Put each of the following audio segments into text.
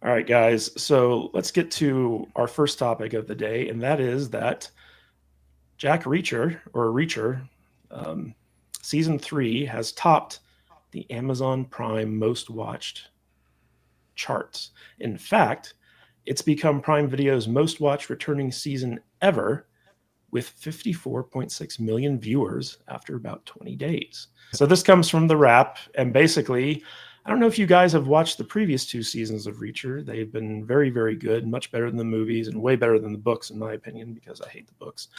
All right, guys. So let's get to our first topic of the day, and that is that Jack Reacher or Reacher um, season 3 has topped the Amazon Prime most watched charts. In fact, it's become Prime Video's most watched returning season ever with 54.6 million viewers after about 20 days. So this comes from The Wrap, and basically, I don't know if you guys have watched the previous two seasons of Reacher. They've been very, very good, much better than the movies, and way better than the books, in my opinion, because I hate the books.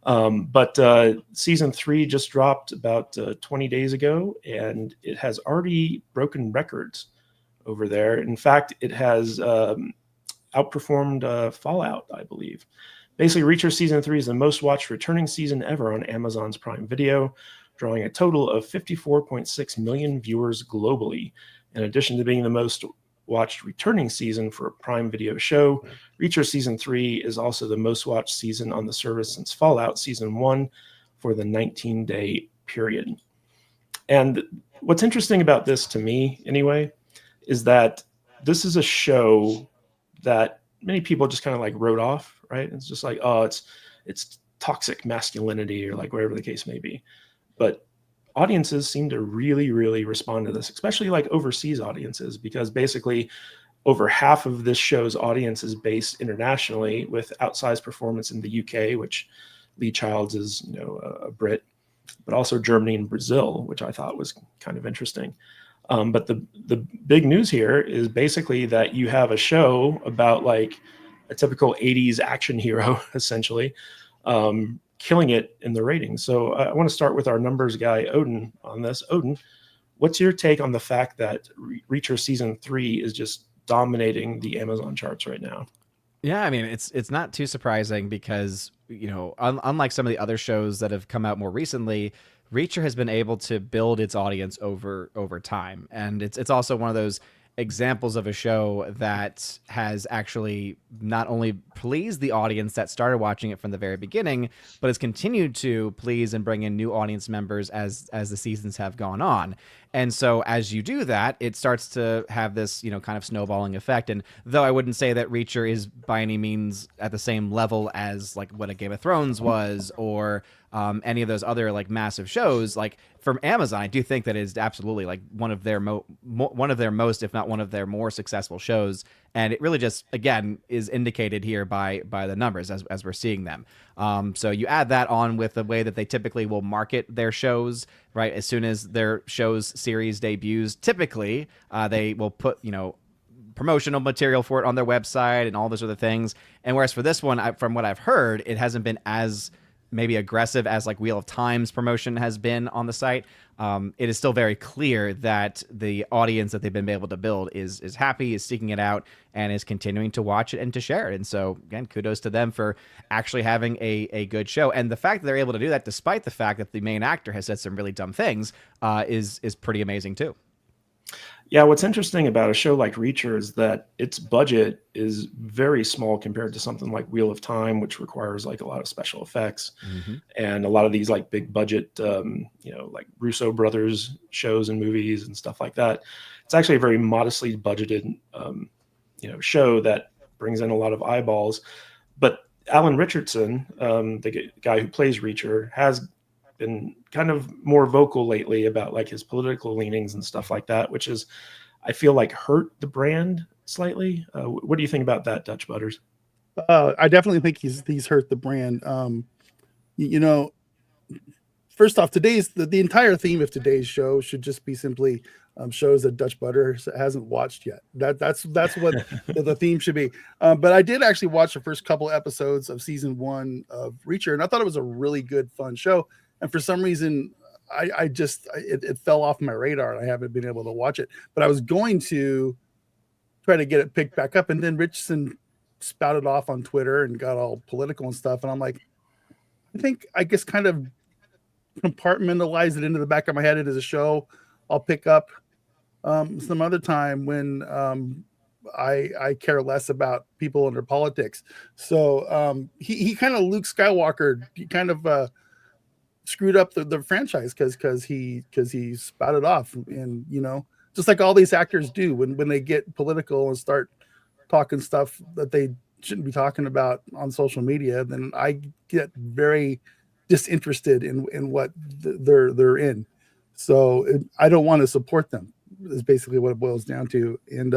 But season 3 just dropped about 20 days ago, and it has already broken records over there. In fact, it has outperformed Fallout, I believe. Basically, Reacher Season 3 is the most watched returning season ever on Amazon's Prime Video, drawing a total of 54.6 million viewers globally. In addition to being the most watched returning season for a Prime Video show, Reacher Season 3 is also the most watched season on the service since Fallout Season 1 for the 19-day period. And what's interesting about this to me, anyway, is that this is a show that many people just kind of like wrote off, right? It's just like, oh, it's toxic masculinity or like whatever the case may be. But audiences seem to really, really respond to this, especially like overseas audiences, because basically over half of this show's audience is based internationally with outsized performance in the UK, which Lee Childs is, a Brit, but also Germany and Brazil, which I thought was kind of interesting. But the big news here is basically that you have a show about like a typical 80s action hero, essentially, killing it in the ratings. So I want to start with our numbers guy, Odin, on this. Odin, what's your take on the fact that Reacher Season 3 is just dominating the Amazon charts right now? Yeah, I mean it's not too surprising because unlike some of the other shows that have come out more recently, Reacher has been able to build its audience over time, and it's also one of those examples of a show that has actually not only pleased the audience that started watching it from the very beginning, but has continued to please and bring in new audience members as the seasons have gone on. And so as you do that, it starts to have this, kind of snowballing effect. And though I wouldn't say that Reacher is by any means at the same level as like what a Game of Thrones was or any of those other like massive shows, like from Amazon, I do think that it is absolutely like one of their one of their most, if not one of their more successful shows. And it really just again is indicated here by the numbers as we're seeing them. So you add that on with the way that they typically will market their shows, right? As soon as their show's series debuts, typically they will put promotional material for it on their website and all those other things. And whereas for this one, from what I've heard, it hasn't been as maybe aggressive as like Wheel of Time's promotion has been on the site. It is still very clear that the audience that they've been able to build is happy, is seeking it out, and is continuing to watch it and to share it. And so again, kudos to them for actually having a good show. And the fact that they're able to do that, despite the fact that the main actor has said some really dumb things, is pretty amazing too. Yeah, what's interesting about a show like Reacher is that its budget is very small compared to something like Wheel of Time, which requires like a lot of special effects, Mm-hmm. and a lot of these like big budget, like Russo brothers shows and movies and stuff like that. It's actually a very modestly budgeted, show that brings in a lot of eyeballs. But Alan Richardson, the guy who plays Reacher, has been kind of more vocal lately about like his political leanings and stuff like that, which is, I feel like, hurt the brand slightly. What do you think about that, Dutch Butters? I definitely think he's hurt the brand. You know, first off, today's the entire theme of today's show should just be simply shows that Dutch Butter hasn't watched yet. That's what the theme should be. But I did actually watch the first couple episodes of season 1 of Reacher, and I thought it was a really good, fun show. And for some reason, it fell off my radar, and I haven't been able to watch it. But I was going to try to get it picked back up, and then Richardson spouted off on Twitter and got all political and stuff, and I'm like, I guess kind of compartmentalize it into the back of my head. It is a show I'll pick up some other time when I care less about people and their politics. So he kind of Luke Skywalker. He kind of screwed up the franchise because he spouted off, and just like all these actors do when they get political and start talking stuff that they shouldn't be talking about on social media, then I get very disinterested in what they're in. So I don't want to support them. Is basically what it boils down to. And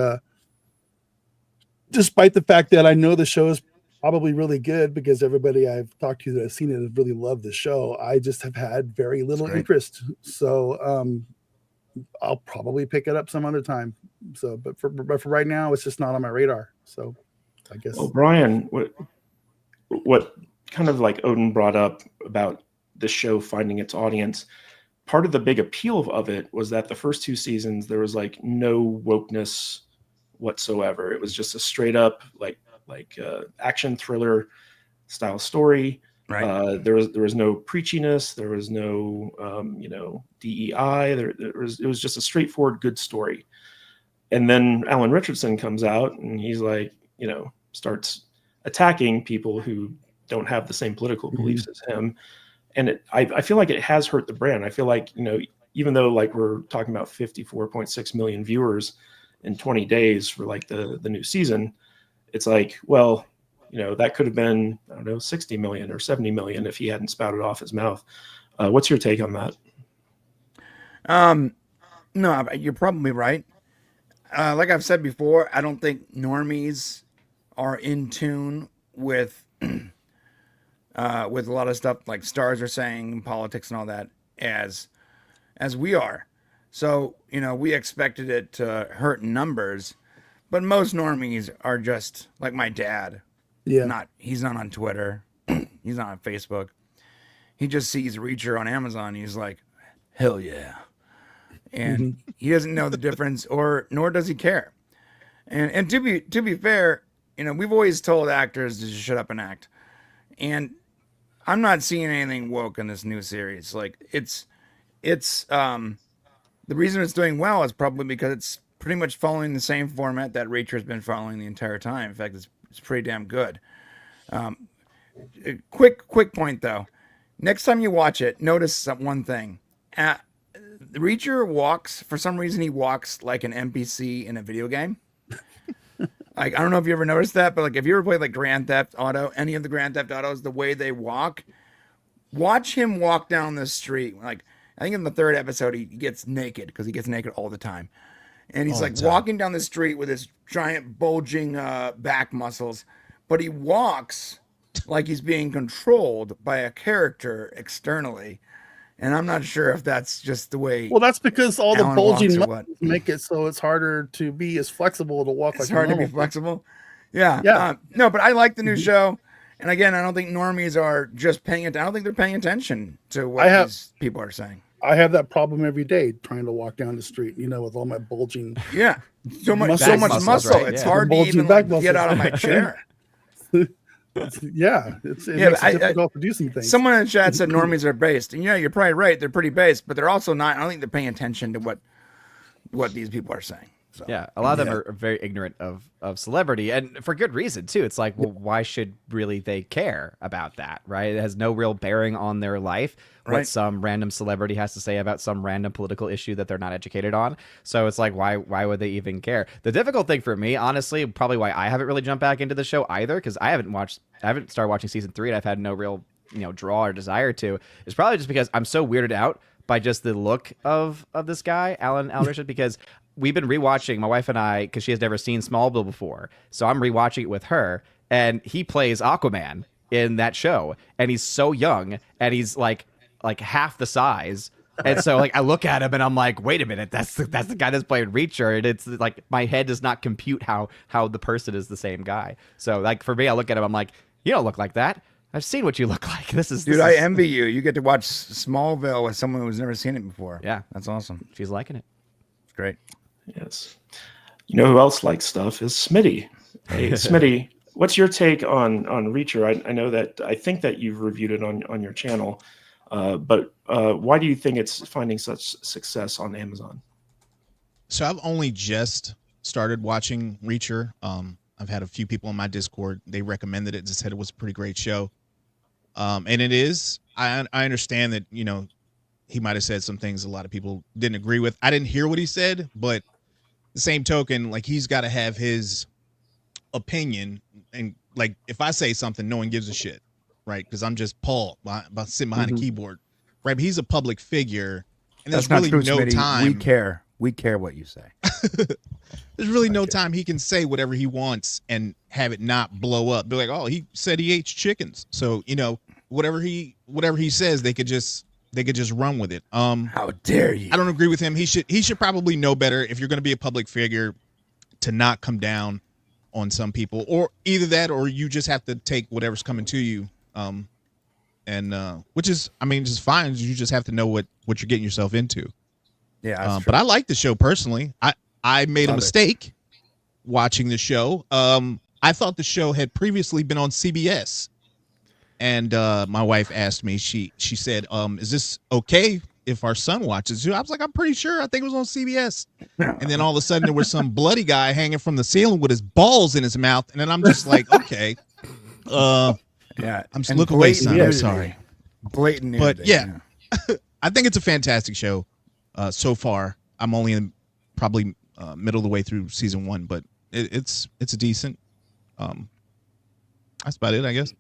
despite the fact that I know the show is probably really good because everybody I've talked to that has seen it has really loved the show, I just have had very It's little great. interest. So I'll probably pick it up some other time. So, but for right now, it's just not on my radar. So, I Well, guess. Brian, what kind of like Odin brought up about the show finding its audience, part of the big appeal of it was that the first two seasons there was like no wokeness whatsoever. It was just a straight up action thriller style story. Right. There was no preachiness. There was no DEI. It was just a straightforward good story. And then Alan Richardson comes out and he's like, starts attacking people who don't have the same political Mhm. beliefs as him. And I feel like it has hurt the brand. I feel like, even though like we're talking about 54.6 million viewers in 20 days for like the new season, it's like, well, that could have been, I don't know, 60 million or 70 million if he hadn't spouted off his mouth. What's your take on that? Um, no, you're probably right. Like I've said before, I don't think normies are in tune with a lot of stuff like stars are saying, politics and all that, as we are. So we expected it to hurt numbers, but most normies are just like my dad. Yeah. Not he's not on Twitter, he's not on Facebook. He just sees Reacher on Amazon. He's like, hell yeah, and Hmm. he doesn't know the difference, or nor does he care. And to be fair, we've always told actors to just shut up and act. And I'm not seeing anything woke in this new series. Like it's the reason it's doing well is probably because it's pretty much following the same format that Reacher's been following the entire time. In fact, it's pretty damn good. Um, quick point though. Next time you watch it, notice one thing. Uh, Reacher walks for some reason. He walks like an NPC in a video game. Like I don't know if you ever noticed that, but like if you ever played like Grand Theft Auto, any of the Grand Theft Autos, the way they walk, watch him walk down the street. Like I think in the third episode, he gets naked because he gets naked all the time, and he's all the like time. walking down the street with his giant bulging back muscles, but he walks like he's being controlled by a character externally, and I'm not sure if that's just the way Well, that's because all the Alan walks bulging or what. muscles make it so it's harder to be as flexible to walk It's like a hard to be normal person. flexible. Yeah. Yeah. No, but I like the new Mhm. show. And again, I don't think normies are just paying it. I don't think they're paying attention to I what have these people are saying. I have that problem every day trying to walk down the street, with all my bulging Yeah, so much, muscles, so much muscles, muscle. right? It's Yeah. hard to bulging even back like get muscles. out of my chair. Yeah, it Yeah, makes but it difficult to do some things. someone in the chat said normies are based, and yeah, you're probably right. They're pretty based, but they're also not. I don't think they're paying attention to what these people are saying. So Yeah, a lot of them Yeah. are very ignorant of celebrity, and for good reason too. It's like, well, why should really they care about that, right? It has no real bearing on their life. What Right. some random celebrity has to say about some random political issue that they're not educated on. So it's like, why would they even care? The difficult thing for me, honestly, probably why I haven't really jumped back into the show either, because I haven't started watching season 3, and I've had no real draw or desire to. Is probably just because I'm so weirded out by just the look of this guy, Alan Aldershot, because we've been rewatching, my wife and I, because she has never seen Smallville before. So I'm rewatching it with her, and he plays Aquaman in that show, and he's so young, and he's like half the size. And so like I look at him and I'm like, wait a minute, that's the guy that's playing Reacher, and it's like my head does not compute how the person is the same guy. So like for me, I look at him, I'm like, you don't look like that. I've seen what you look like. dude, I envy you. You get to watch Smallville with someone who's never seen it before. Yeah, That's awesome. she's liking it. It's great. Yes. You know who else likes stuff is Smitty. Hey, Smitty, what's your take on Reacher? I know that I think that you've reviewed it on your channel, but why do you think it's finding such success on Amazon? So I've only just started watching Reacher. I've had a few people on my Discord. They recommended it and said it was a pretty great show. And it is. I understand that, he might have said some things a lot of people didn't agree with. I didn't hear what he said, but the same token, like he's got to have his opinion, and like if I say something, no one gives a shit, right? Because I'm just Paul, sitting behind a keyboard, right? But he's a public figure, and That's there's not really true, no Smitty. We time. care. We care what you say. There's really no time he can say whatever he wants and have it not blow up. Be like, oh, he said he ate chickens, so whatever he says, they could just run with it. How dare you? I don't agree with him. He should probably know better if you're going to be a public figure to not come down on some people, or either that, or you just have to take whatever's coming to you. And which is, I mean, just fine. You just have to know what you're getting yourself into. Yeah, that's true. But I like the show personally. I made a Love it. mistake watching the show. I thought the show had previously been on CBS, and my wife asked me. She said, "Is this okay if our son watches you?" I was like, "I'm pretty sure. I think it was on CBS." And then all of a sudden, there was some bloody guy hanging from the ceiling with his balls in his mouth, and then I'm just like, "Okay, Yeah, I'm just and look away, blatant son. I'm nudity. sorry." Blatant But nudity, yeah, I think it's a fantastic show so far. I'm only in probably middle of the way through season 1, but it's a decent. That's about it, I guess.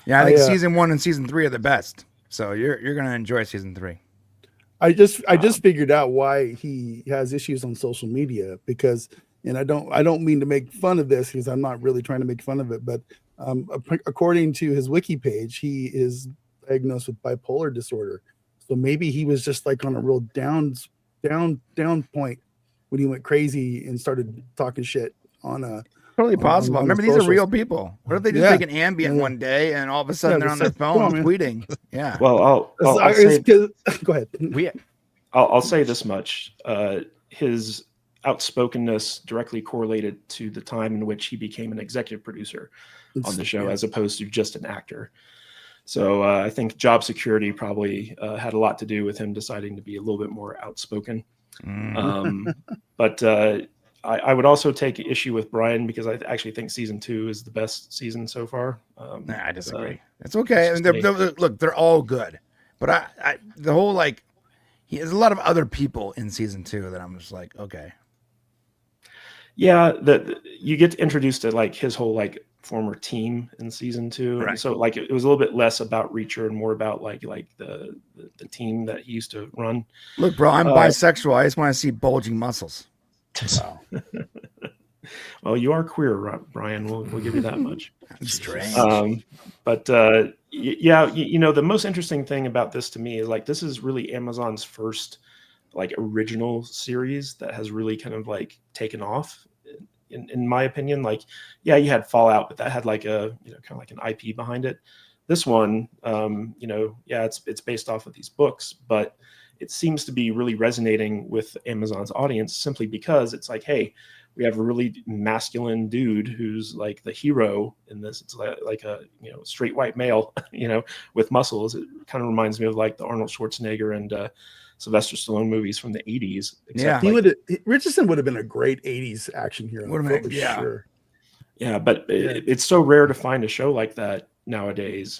Yeah, I think season 1 and season 3 are the best. So you're gonna enjoy season 3. I just figured out why he has issues on social media, because, and I don't mean to make fun of this, because I'm not really trying to make fun of it, but according to his wiki page, he is diagnosed with bipolar disorder. So maybe he was just like on a real down point when he went crazy and started talking shit on a Totally possible. on Remember, the these are socials. real people. What if they just Yeah. take an Ambien Yeah. one day and all of a sudden they're just on their like, come phone on, man. tweeting? Yeah. Well, I'll It's say 'cause- go ahead. I'll say this much: his outspokenness directly correlated to the time in which he became an executive producer on the show, as opposed to just an actor. So I think job security probably had a lot to do with him deciding to be a little bit more outspoken. But I would also take issue with Brian, because I actually think season 2 is the best season so far. Nah, I disagree. It's okay. it's And just look, they're all good. But I the whole like, there's a lot of other people in season 2 that I'm just like, okay. Yeah, you get introduced to like his whole like former team in season 2, Right. and so like it was a little bit less about Reacher and more about like the team that he used to run. Look, bro, I'm bisexual. I just want to see bulging muscles. Wow. Well, you are queer, Brian. We'll give you that much. That's strange. But yeah, the most interesting thing about this to me is like this is really Amazon's first like original series that has really kind of like taken off. In my opinion, like, yeah, you had Fallout, but that had like a kind of like an IP behind it. This one, yeah, it's based off of these books, but it seems to be really resonating with Amazon's audience simply because it's like, hey, we have a really masculine dude who's like the hero in this. It's like a straight white male, with muscles. It kind of reminds me of like the Arnold Schwarzenegger and Sylvester Stallone movies from the 80s. Yeah. Richardson would have been a great 80s action hero. Would have been, for yeah. sure. Yeah, but it's so rare to find a show like that nowadays.